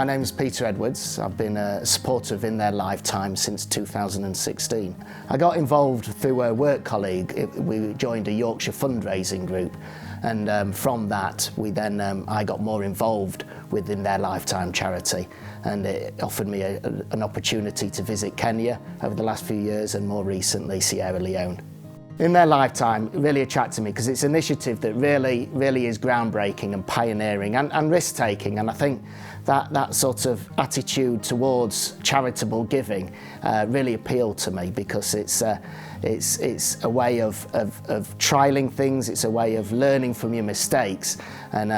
My name's Peter Edwards. I've been a supporter of In Their Lifetime since 2016. I got involved through a work colleague. We joined a Yorkshire fundraising group, and from that I got more involved with In Their Lifetime charity, and it offered me an opportunity to visit Kenya over the last few years, and more recently Sierra Leone. In Their Lifetime really attracted me because it's an initiative that really is groundbreaking and pioneering and risk-taking, and I think that sort of attitude towards charitable giving really appealed to me, because it's a way of trialling things, it's a way of learning from your mistakes, and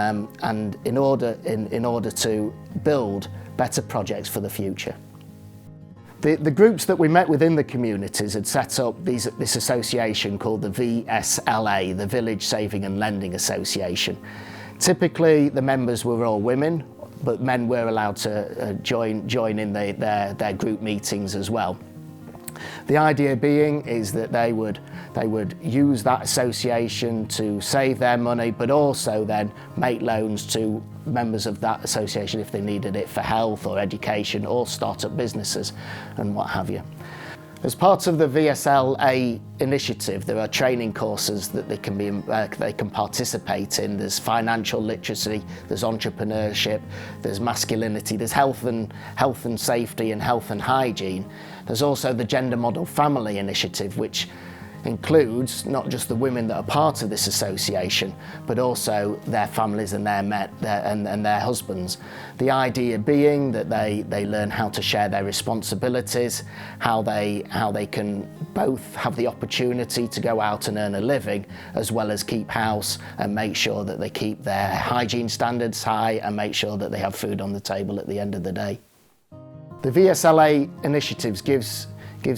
in order to build better projects for the future. The groups that we met within the communities had set up this association called the VSLA, the Village Saving and Lending Association. Typically the members were all women, but men were allowed to join in their group meetings as well. The idea being is that they would use that association to save their money, but also then make loans to members of that association if they needed it for health or education or start-up businesses and what have you. As part of the VSLA initiative, there are training courses that they can participate in. There's financial literacy, there's entrepreneurship, there's masculinity, there's health and safety and health and hygiene. There's also the Gender Model Family Initiative, which includes not just the women that are part of this association, but also their families and their husbands. The idea being that they learn how to share their responsibilities, how they can both have the opportunity to go out and earn a living, as well as keep house and make sure that they keep their hygiene standards high and make sure that they have food on the table at the end of the day. The VSLA initiatives gives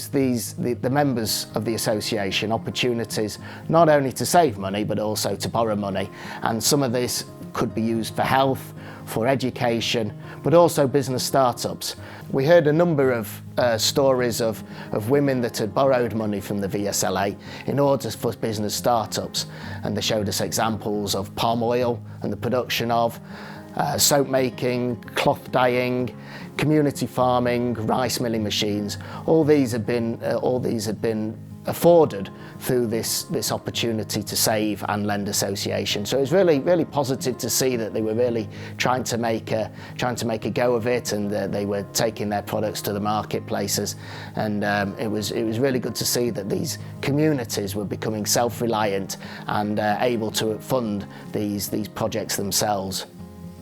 the members of the association opportunities not only to save money but also to borrow money, and some of this could be used for health, for education, but also business startups. We heard a number of stories of women that had borrowed money from the VSLA in order for business startups, and they showed us examples of palm oil and the production of, soap making, cloth dyeing, community farming, rice milling machines. All these had been afforded through this opportunity to save and lend association. So it was really positive to see that they were really trying to make a go of it, and they were taking their products to the marketplaces. And it was really good to see that these communities were becoming self-reliant and able to fund these projects themselves.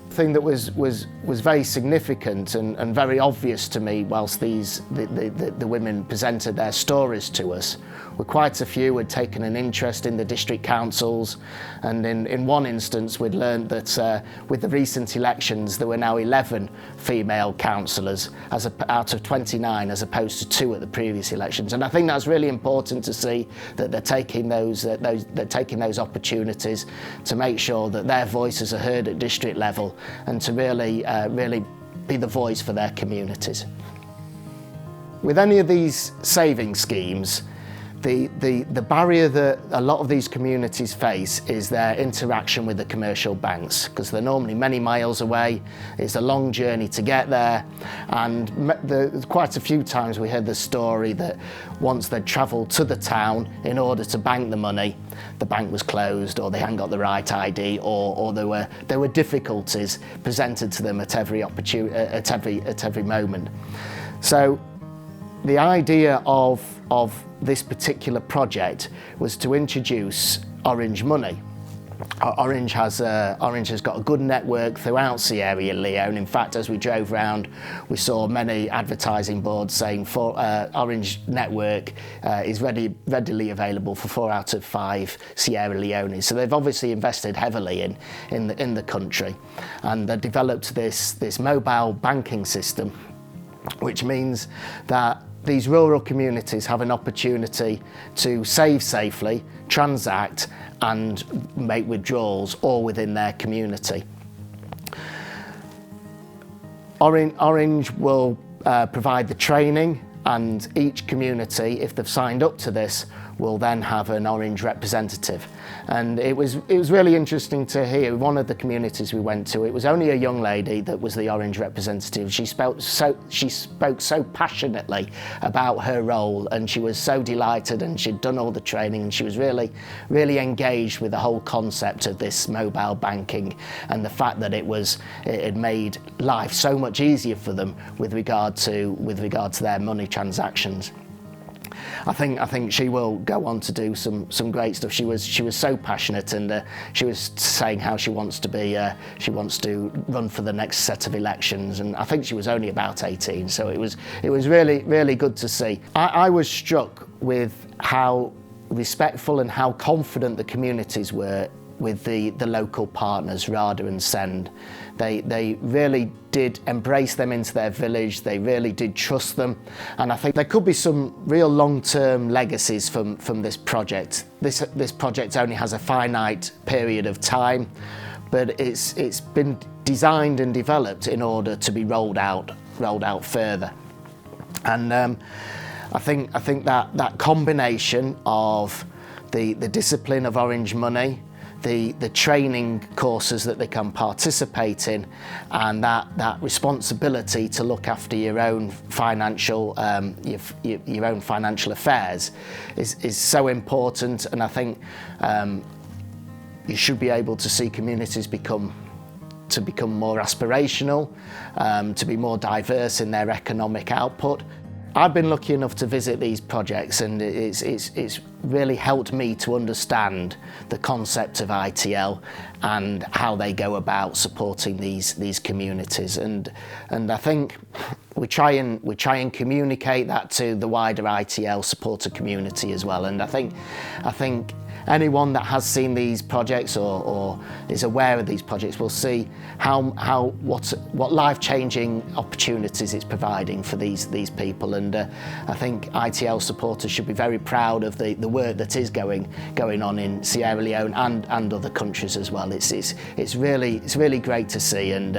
The thing that was very significant and very obvious to me whilst the women presented their stories to us were quite a few had taken an interest in the district councils, and in one instance we'd learned that with the recent elections there were now 11 female councillors out of 29, as opposed to 2 at the previous elections. And I think that's really important to see that they're taking those opportunities to make sure that their voices are heard at district level, and to really be the voice for their communities. With any of these saving schemes, the barrier that a lot of these communities face is their interaction with the commercial banks, because they're normally many miles away. It's a long journey to get there, and quite a few times we heard the story that once they'd travelled to the town in order to bank the money, the bank was closed, or they hadn't got the right ID, or there were difficulties presented to them at every moment. So the idea of this particular project was to introduce Orange Money. Orange has got a good network throughout Sierra Leone. In fact, as we drove around, we saw many advertising boards saying Orange network is readily available for 4 out of 5 Sierra Leones. So they've obviously invested heavily in the country, and they developed this mobile banking system, which means that these rural communities have an opportunity to save safely, transact and make withdrawals all within their community. Orange will provide the training, and each community, if they've signed up to this, will then have an Orange representative. And it was really interesting to hear. One of the communities we went to, it was only a young lady that was the Orange representative. She spoke so passionately about her role, and she was so delighted, and she'd done all the training, and she was really engaged with the whole concept of this mobile banking and the fact that it had made life so much easier for them with regard to their money transactions. I think she will go on to do some great stuff. She was so passionate, and she was saying how she wants to run for the next set of elections, and I think she was only about 18, so it was really good to see. I was struck with how respectful and how confident the communities were with the local partners, RADA and SEND. They really did embrace them into their village. They really did trust them, and I think there could be some real long-term legacies from this project. This project only has a finite period of time, but it's been designed and developed in order to be rolled out further. And I think that combination of the discipline of Orange Money, the training courses that they can participate in, and that responsibility to look after your own financial affairs is so important. And I think you should be able to see communities become more aspirational, to be more diverse in their economic output. I've been lucky enough to visit these projects, and it's really helped me to understand the concept of ITL and how they go about supporting these communities. And I think we try and communicate that to the wider ITL supporter community as well. And I think anyone that has seen these projects or is aware of these projects will see what life-changing opportunities it's providing for these people. And I think ITL supporters should be very proud of the work that is going on in Sierra Leone and other countries as well. It's really great to see, and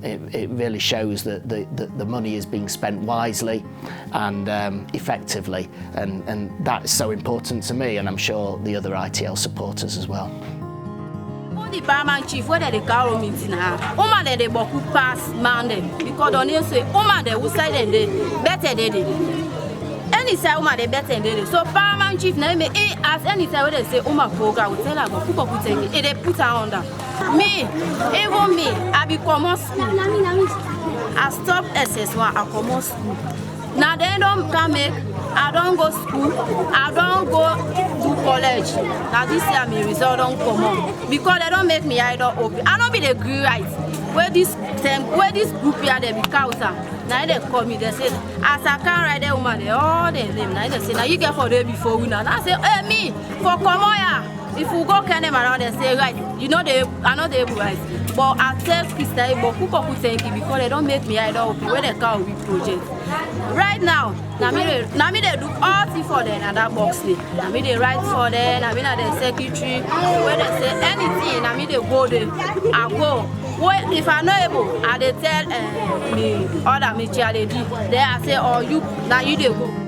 it really shows that the money is being spent wisely and effectively, and that is so important to me, and I'm sure the other ITL supporters as well. The barman chief, whether they call me now, Oma de Boku pass man, because on you say, Oma de who side and they better they any say Oma de better than so barman chief name as any say they say Oma program will tell her about people put it, they put her under. Me, even me, I become school. I stop SS1, I come school. Now they don't come make, I don't go school, I don't go to college. Now this year my result don't come on. Because they don't make me either open. I don't be the green right. Where this group here they be counter. Now they call me, they say, as I can't write the woman, they all they name. Now they say, now you get for them before we now. I say, hey me, for come on. If we go can them around and say, right, you know they are not able right. But I tell Christian, but who could thank you because they don't make me either open when they can't be project. Right now me they do all things for them and that box me. Now me they write for them, I mean the secretary, when they say anything, now me they go there, I go. Well, if I'm not able, I they tell me other me they I say, oh you now you they go.